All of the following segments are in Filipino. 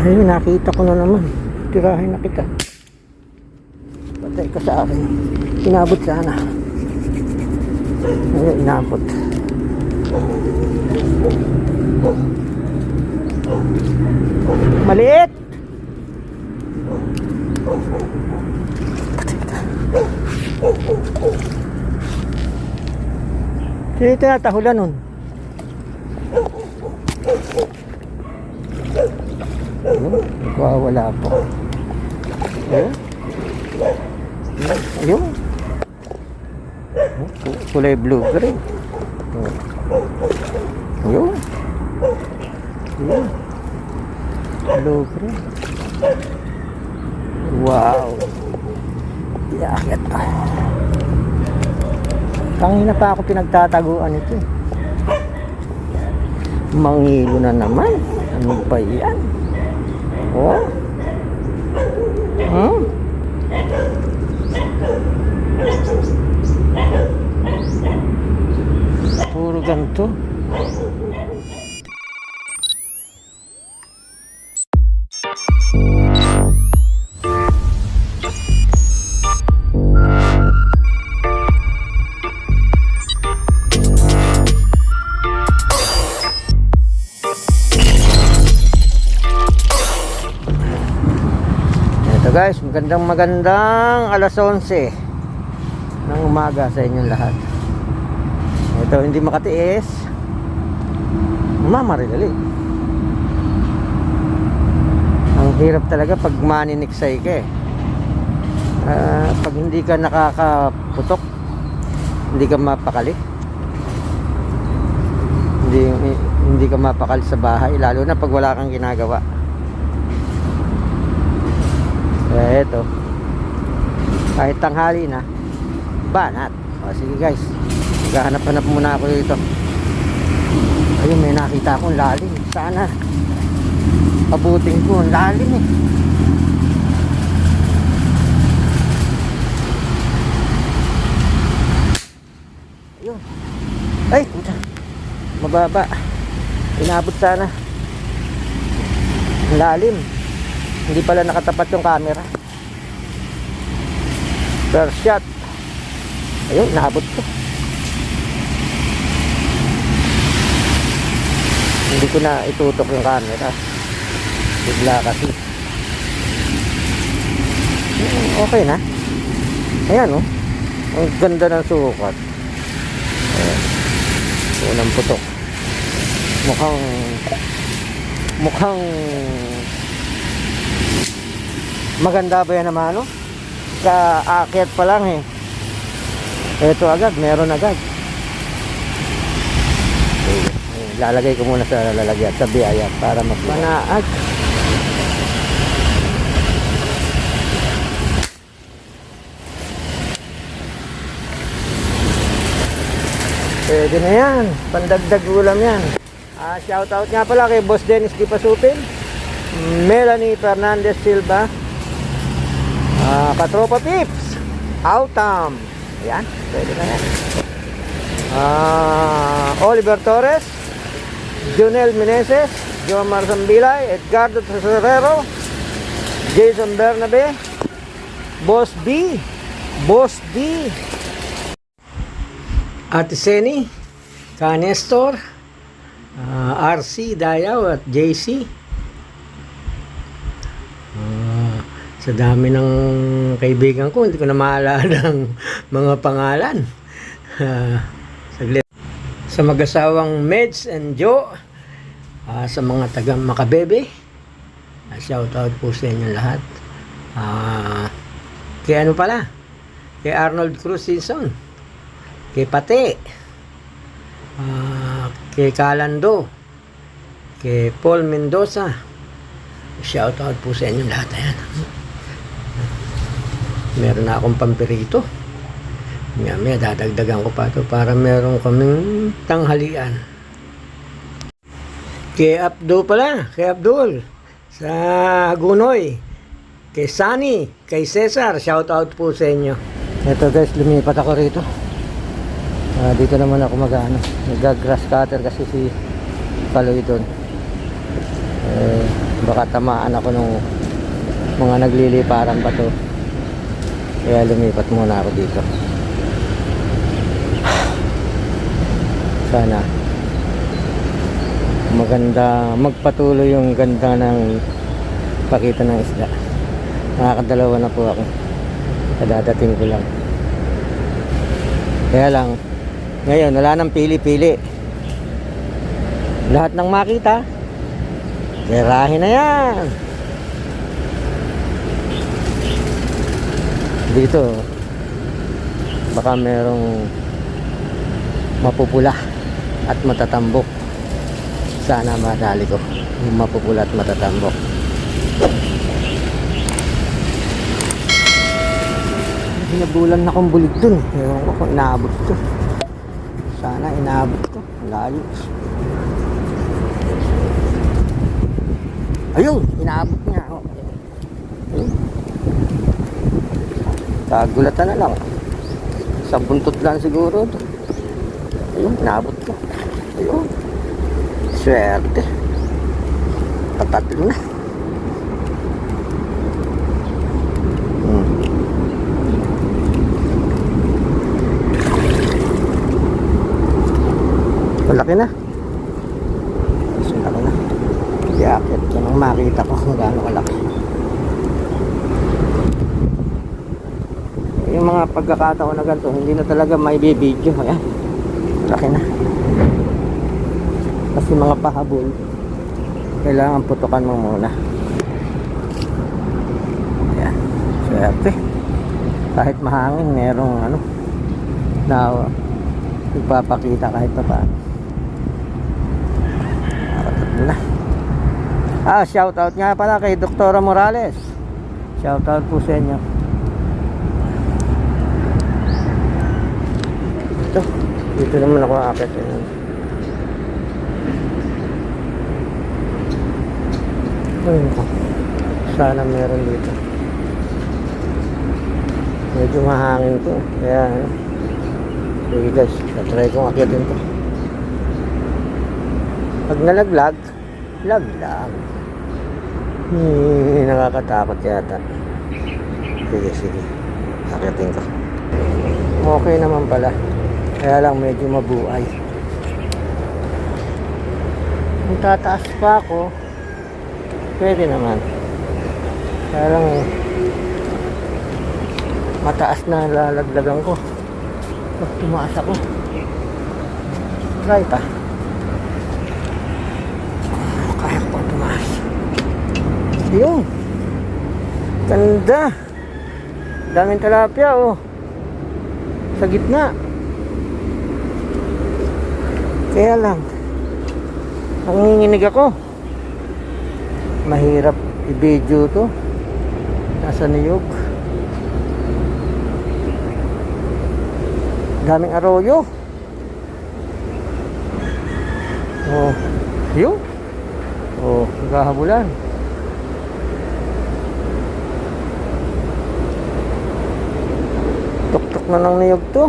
Ay, nakita ko na naman. Tirahin na kita. Patay ka sa akin. Inabot sana. Ay, inabot. Maliit! Patay ka. Sino tinatahulan nun? Nagwawala po. Ayun. Kulay blue green. Ayun. Ayun. Blue green. Wow. Iakit ka. Kanina pa ako pinagtataguan ito. Mangilo na naman. Ano ba yan? Oh? Hmm? Puro ganito. Guys, magandang alas 11 ng umaga sa inyong lahat. Ito, hindi makatiis, mamarilali. Ang hirap talaga pag maniniksay ka pag hindi ka nakakaputok, hindi ka mapakali, hindi ka mapakali sa bahay, lalo na pag wala kang ginagawa. Eto, kahit tanghali na, banat. O sige guys, maghahanap-hanap muna ako dito. Ayun, may nakita akong lalim. Sana abutin ko, ang lalim eh. Ayun. Ay, puta, mababa. Inabot sana. Ang lalim. Hindi pala nakatapat yung camera. First shot. Ayun, naabot ko. Hindi ko na itutok yung camera. Bigla kasi. Okay na. Ayan, oh. Ang ganda ng sukat. Ayan. Unang putok. Mukhang maganda ba yan naman, no? Kaakyat pa lang eh. Ito agad, meron agad. Lalagay ko muna sa lalagyan, sa biyaya para mas manaag. Pwede na yan, pandagdag ulam yan. Shoutout nga pala kay Boss Dennis Kipasupin, Melanie Fernandez Silva, Katropa Pips, Autam. Ayan, pwede na yan. Oliver Torres, Junel Meneses, Jomar Sambilay, Edgardo Tesorero, Jason Bernabe, Boss B, Ate Seni, Canestor, RC Dayaw at JC. Sa dami ng kaibigan ko, hindi ko na maalala ng mga pangalan. Sa mag-asawang Meds and Joe, sa mga taga Makabebe, shout out po sa inyo lahat. Kay ano pala, kay Arnold Cruz Season, kay Pate, kay Calando, kay Paul Mendoza, shout out po sa inyo lahat. Ayan. Meron na akong pampirito. May dadagdagan ko pa ito para meron kaming tanghalian. Kay Abdul pala, kay Abdul sa Gunoy, kay Sunny, kay Cesar, shout out po sa inyo. Ito guys, lumipat ako rito. Dito naman ako nag-grass cutter kasi si Kaloy doon. Baka tamaan ako nung mga nagliliparan pa to. Kaya lumipat muna ako dito. Sana maganda, magpatuloy yung ganda ng pakita ng isda. Nakakadalawa na po ako. Kadadating ko lang. Kaya lang, ngayon wala nang pili-pili. Lahat ng makita, tirahin na yan. Dito, baka merong mapupula at matatambok. Sana madali ko yung mapupula at matatambok. Hinabulan na kong bulig dun. Ewan ko kung inaabot ko. Sana inaabot ko. Layo. Ayun, inaabot niya. Oh. Ayun. Kagulatan na lang. Sa buntot lang siguro. Ayun, inaabot ko. Ayun. Swerte. Patatlo na. Malaki na. Mas malaki na. Yakit ko nang makita ko kung gaano kalaki. Yung mga pagkakataon na ganito, hindi na talaga may bibidyo. Ayan. Malaki na. Kasi mga pahabol, kailangan putukan mo muna. Ayan. Swerte. Kahit mahangin, merong na ipapakita kahit pa paano. Shout out nga pala kay Dr. Morales. Shout out po sa inyo. Dito naman ako akit. Sana meron dito. Medyo mahangin to. Kaya sige guys, try kong akitin to. Pag nalaglag, laglag. Nakakatakot yata. Sige. Akitin ko. Okay naman pala. Kaya lang medyo mabuhay. Kung tataas pa ako, pwede naman. Kaya lang mataas na lalaglagan ko. Pag tumaas ako, try pa. Kaya ko pang tumaas. Yun. Ganda. Daming tilapia oh. Sa gitna. Kaya lang nanginginig ako. Mahirap i-video to. Nasa niyog. Daming arroyo. Oh, yun. Oh, naghahabulan. Tuk-tuk na ng niyog to.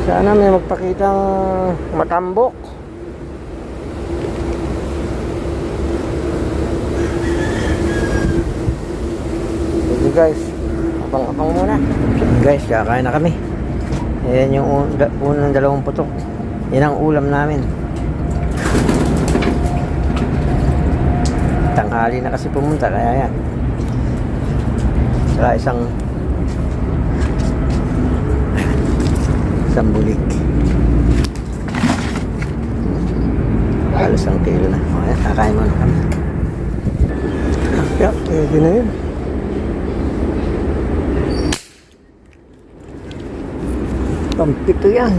Sana may magpakitang matambok. Sige guys, abang-abang muna. Guys, kakain na kami. Ayan yung unang dalawang putok. Yan ang ulam namin. Tanghali na kasi pumunta, kaya yan. Saka isang bulig. Halos ang kilo na. O yan, kakain mo na kami. Kaya, pwede na yun. Pampito yan.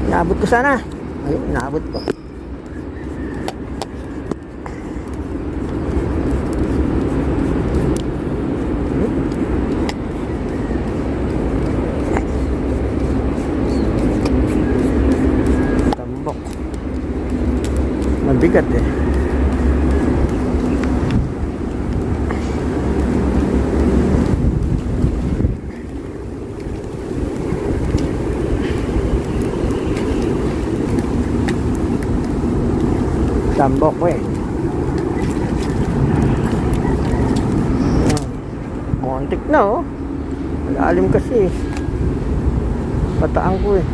Inaabot ko sana. Ayun, inaabot ko. Tambok. Mabigat eh. Tambok ko eh. Montik na oh. Malalim kasi eh. Pataan ko eh.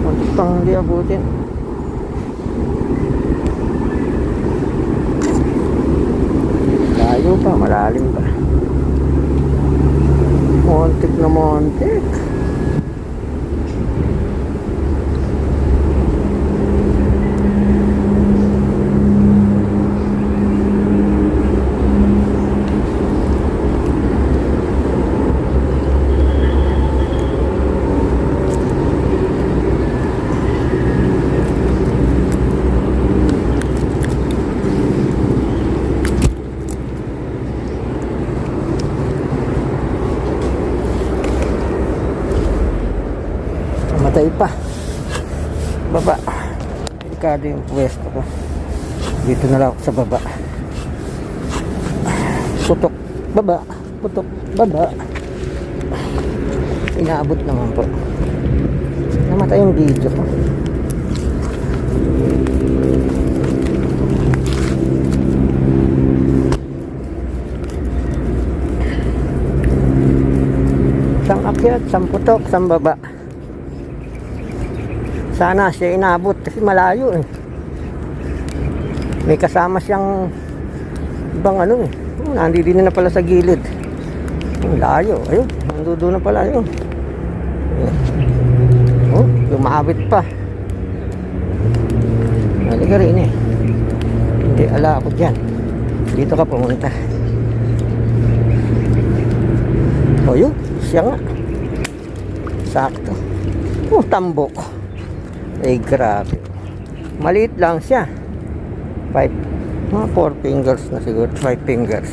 Montik pang hindi abutin. Layo pa, malalim pa. Montik na montik. Matay pa. Baba. Delikado yung pwesto ko. Dito na lang ako sa baba. Putok. Baba. Putok. Baba. Inaabot naman po. Namatay yung video ko. Sang akyat, sang putok, sang baba. Sana siya inabot kasi malayo eh. May kasama siyang ibang ano eh. Nandito na pala sa gilid. Layo. Ayun, nandoon na pala yun. Oh, lumabit pa. Halika rin eh. Hindi ala ako dyan. Dito ka pumunta. O yun, siya nga. Sakto. Oh, tambok. Eh, grabe. Maliit lang siya. 4 fingers na siguro. 5 fingers.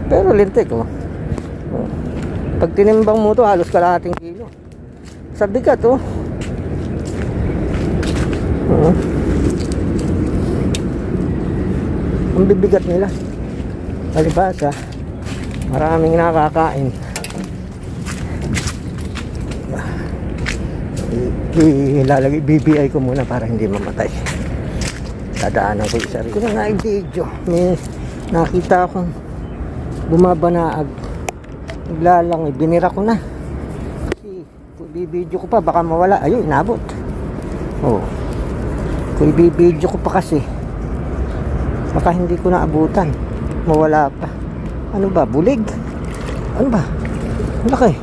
Pero lintik, oh. Pag tinimbang mo to, halos kalahating kilo. Sa bigat, oh. Ang bibigat nila. Palibasa, maraming nakakain. Ilalagay BBI ko muna para hindi mamatay. Dadaanan ko yung sarili ko na video. May nakita akong bumabanaag. Naglalang, binira ko na kasi kung bibidyo ko pa baka mawala. Ayun, inabot. Oh, kung bibidyo ko pa kasi baka hindi ko naabutan, mawala pa. Ano ba, bulig? Ano ba? Ang laki.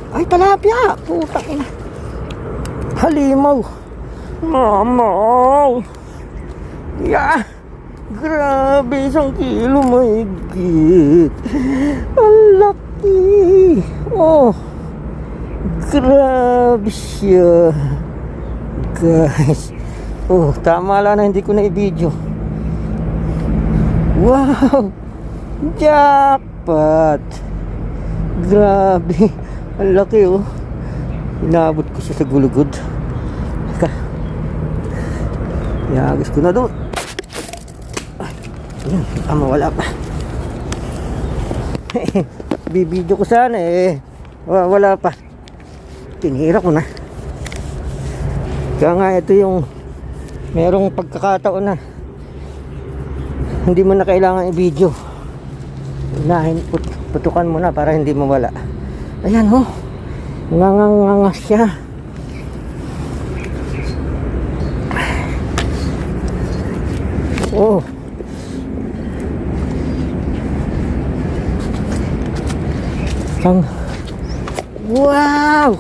Ay, talapia. Puta ina. Halimaw. Mamaw. Yeah. Grabe, 1 kilo mahigit. Ang laki. Oh. Grabe siya. Guys. Oh, tama lang na hindi ko na i-video. Wow. Jackpot. Grabe. Ang laki oh. Inabot ko siya sa gulugod. Teka. Iagis ko na doon. Ayan, mawala pa. Bibidyo ko sana eh. Wala pa. Tinira ko na. Kaya nga ito yung merong pagkakataon na hindi mo na kailangan i-video. Unahin, putukan mo na para hindi mawala. Ayan oh, ngangangangas siya. Oh, wow.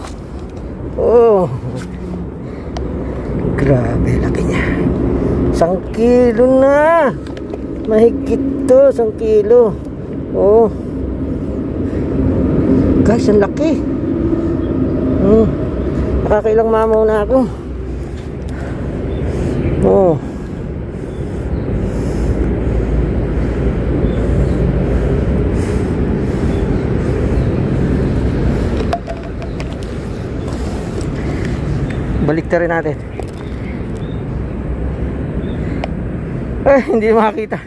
Oh, grabe laki niya. 1 kilo na. Mahigit to, 1 kilo. Oh, guys, ang laki. Nakakailang mamaw na ako. Oh. Baliktarin natin. Hindi makakita.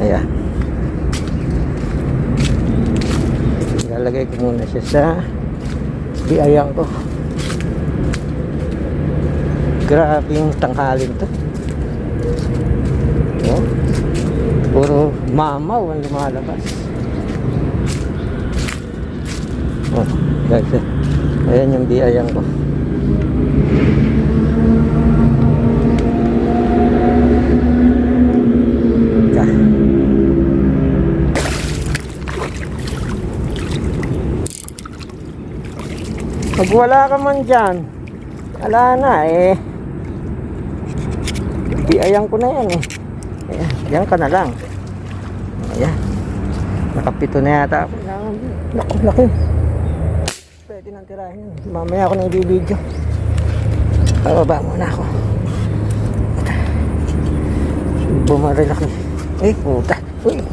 Ayan. lalagay ko muna siya sa biayang ko. Grabe yung tanghalin to. Oh, puro mamaw ang lumalabas. Oh, guys, ayan yung biayang ko. Pag wala ka man dyan, wala na eh. Biayang ko na yan eh. Ayan, yan ka na lang. Ayan. Nakapito na yata ako. Laki, laki. Pwede nang tirahin yun. Mamaya ako na i-video. Pababa muna ako. Bumaril laki. Eh, puta. Uy.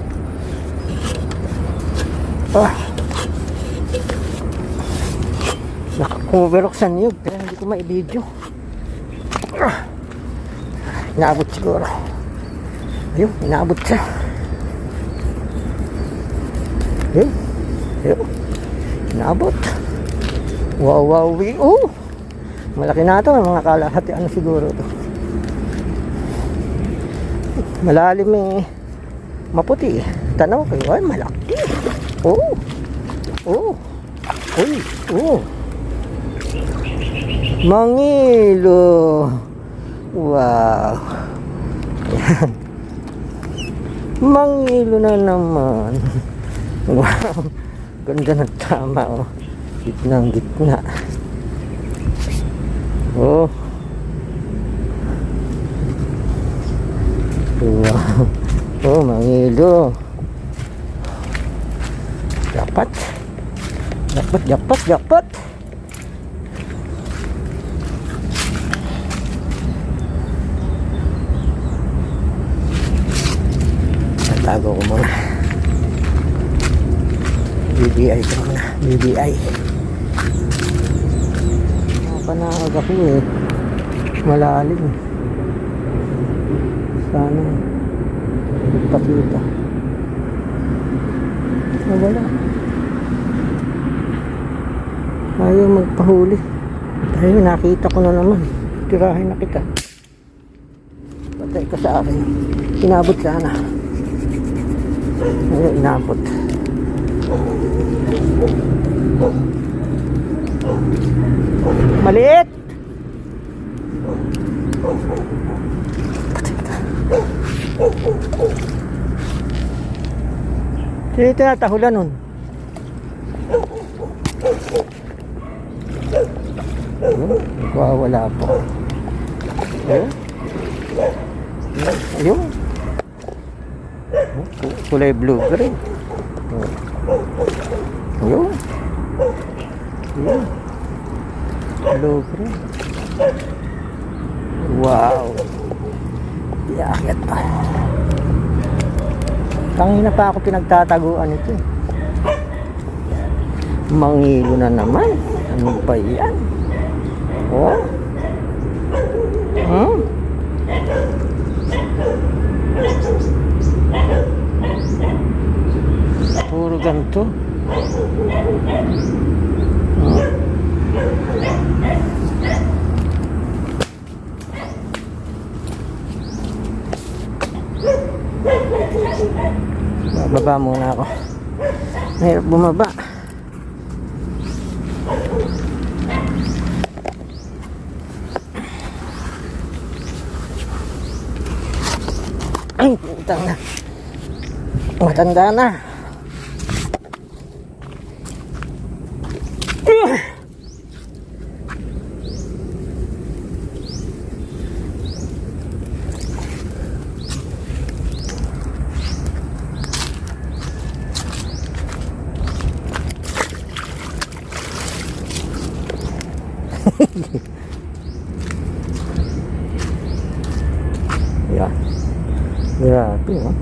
Ah. Naka-overlock sa niyog. Kaya hindi ko ma-video. Ah. Inaabot siguro. Ayun, inaabot siya. Ayun. Ayun. Inaabot. Wow, wow, oh! Malaki na ito. Mga kalahati. Ano siguro ito? Malalim eh. Maputi. Tanaw kayo. Ay, malaki. Oh! Oh! Uy! Oh! Mangilo! Wow! Ayan. Mangilo na naman. Wow! Ganda ng tama, oh. Gitnang gitna. Oh! Wow! Oh, mangilo. Dapat. Dapat, dapat, dapat. Tago ko muna. BBI ko muna. BBI. Napanahag ako eh. Malalim. Sana magpakita. Wala. Ayaw magpahuli. Ayun, nakita ko na naman. Tirahin na kita. Patay ka sa akin. Inabot sana. Ayun, inabot. Maliit! Patay ka. Sino tinatahulan nun? Wala po. Ayun. Ayun. Kulay blue green. Ayun. Ayun. Blue green. Wow. Iakit pa. Tangina pa ako pinagtataguan ito. Mangilo na naman. Ano ba yan? Oh. Hmm? Puro ganito. Bababa muna ako. Mahirap bumaba. Ay, putang na. Matanda na. Yan. Grabe, oh.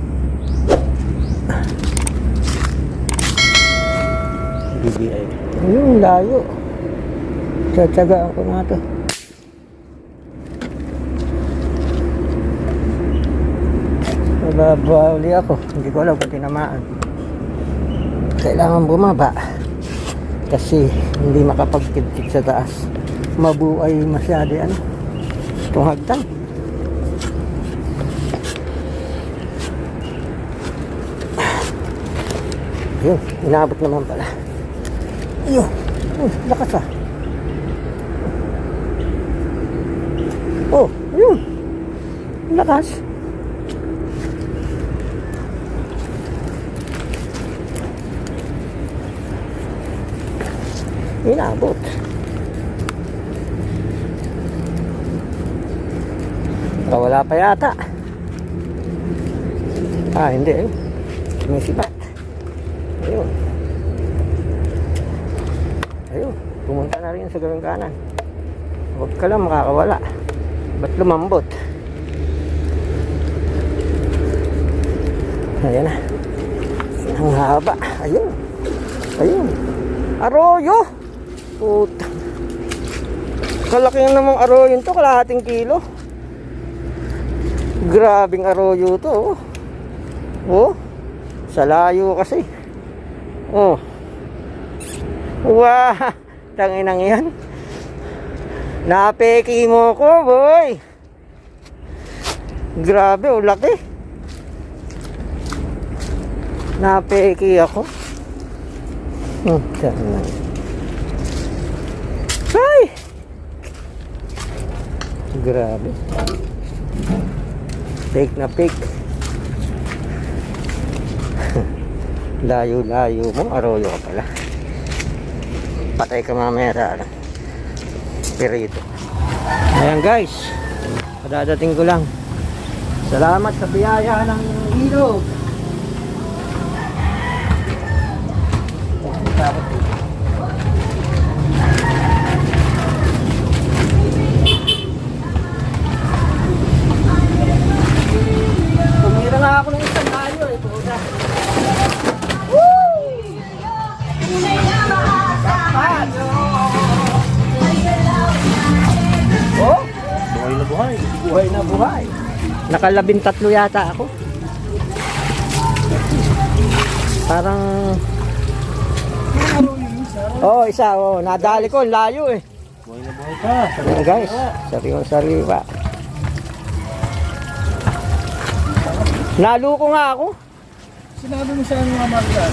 BBI. Ayun, layo. Tsatsagaan ko na ito. Nababali ako. Hindi ko alam kung tinamaan. Kailangan bumaba. kasi hindi makapagkit-kit sa taas. Mabuay masyado ano itong hagdan. Ayun, inabot naman pala. Ayun, lakas ah. Oh, ayun, lakas. Inabot. Wala pa yata. Hindi eh. Sumisipat. Ayun. Ayun. Pumunta na rin sa gawing kanan. Huwag ka lang makakawala. Ba't lumambot? Ayan na. Ang haba. Ayun. Ayun. Arroyo. Puta. Kalaki namang arroyo to. Kalahating kilo. Grabing arroyo to. Oh. Oh. Sa layo kasi. Oh. Wow. Tanginang yan. Napeki mo ko, boy. Grabe, oh, laki. Napeki ako. Ay! Grabe. Fake na fake. Layo-layo mo, arroyo ka pala. Patay ka mamaya sa perito. Ayan guys, padadating ko lang. Salamat sa biyaya ng ilog. Tumira nga ako ng isang tayo eh. Puta. Oh, buhay na buhay. Buhay na buhay. Naka-13 yata ako. Parang isa nadali ko, layo eh. Buhay na buhay ka. Ayan guys, sariwa. Naluko nga ako. Sinabi mo sa mga marga.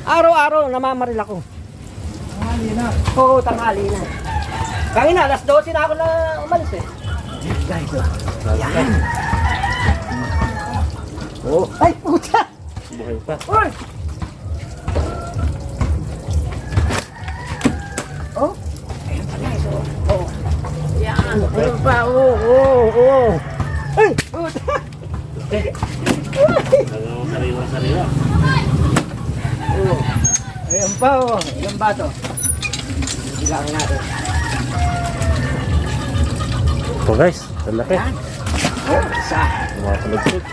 Araw-araw namamaril ako. Tanghali na. Oo, tanghali na. Kanina, alas 12 na ako na umalis eh. Guys, yan. Oh, ay puta! Buhay pa. Uy! Oh, ayun pa guys, oh. Yan, ayun pa, oh. Ay, puta! Sariwa. Oh, ayun pa, oh. Ilan ba to? Bilangin natin. Ito guys, ang laki. Yan. Oh, isa. Tumatalagsit.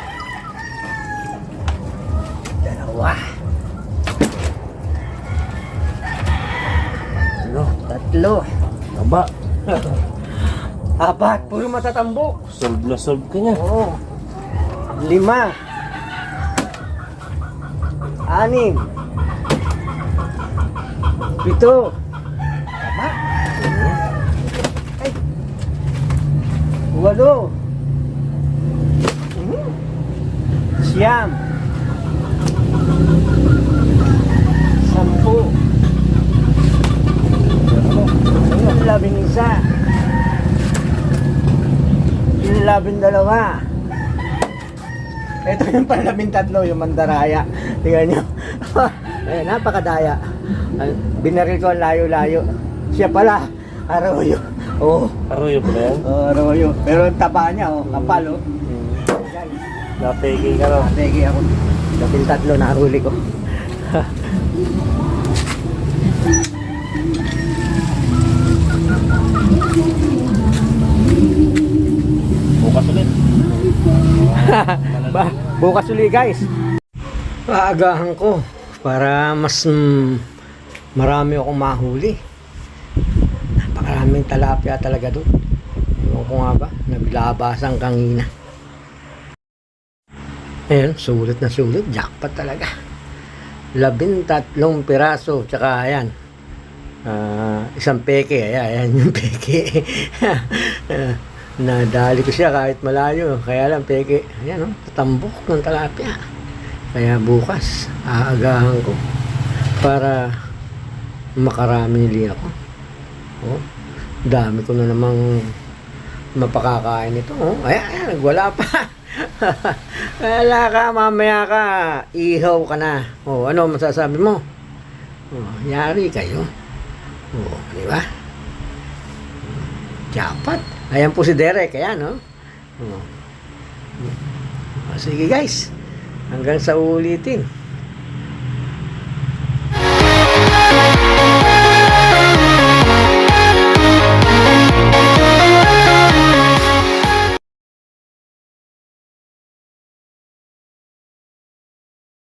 Dalawa. Tatlo. Aba, Apat. Puro matatambok. solve na solve ka niya. Oo. 5. 6. 7. Tama. Ay. 8. 9. 10. 11. Ito yung panlabing-tatlo, yung mandaraya. Tingnan nyo. Ayan, napakadaya. Binaril ko ang layo-layo. Siya pala, arroyo. Oh. Arroyo pala yan. Oh, arroyo. Pero ang taba niya, oh, kapal, oh. Napegi ka no. Napegi ako. 13 na huli ko. Bukas ulit. Bukas ulit guys. Paagahan ko para mas marami akong mahuli. Napakaraming talapia talaga doon. Ewan ko nga ba, naglabasan kanina. Ayan, sulit na sulit. Jackpot talaga. 13 piraso. Tsaka ayan, Isang peke. Ayan yung peke. Nadali ko siya kahit malayo. Kaya lang peke. Ayan, tambok ng tilapia. Kaya bukas, aagahan ko para makarami nili ako. Dami ko na namang mapakakain ito. Ayan, wala pa. Wala ka, mamaya ka, ihaw ka na. Ano masasabi mo? Yari kayo. Di ba? Dapat. Ayan po si Derek, ayan, sige guys. Hanggang sa ulitin.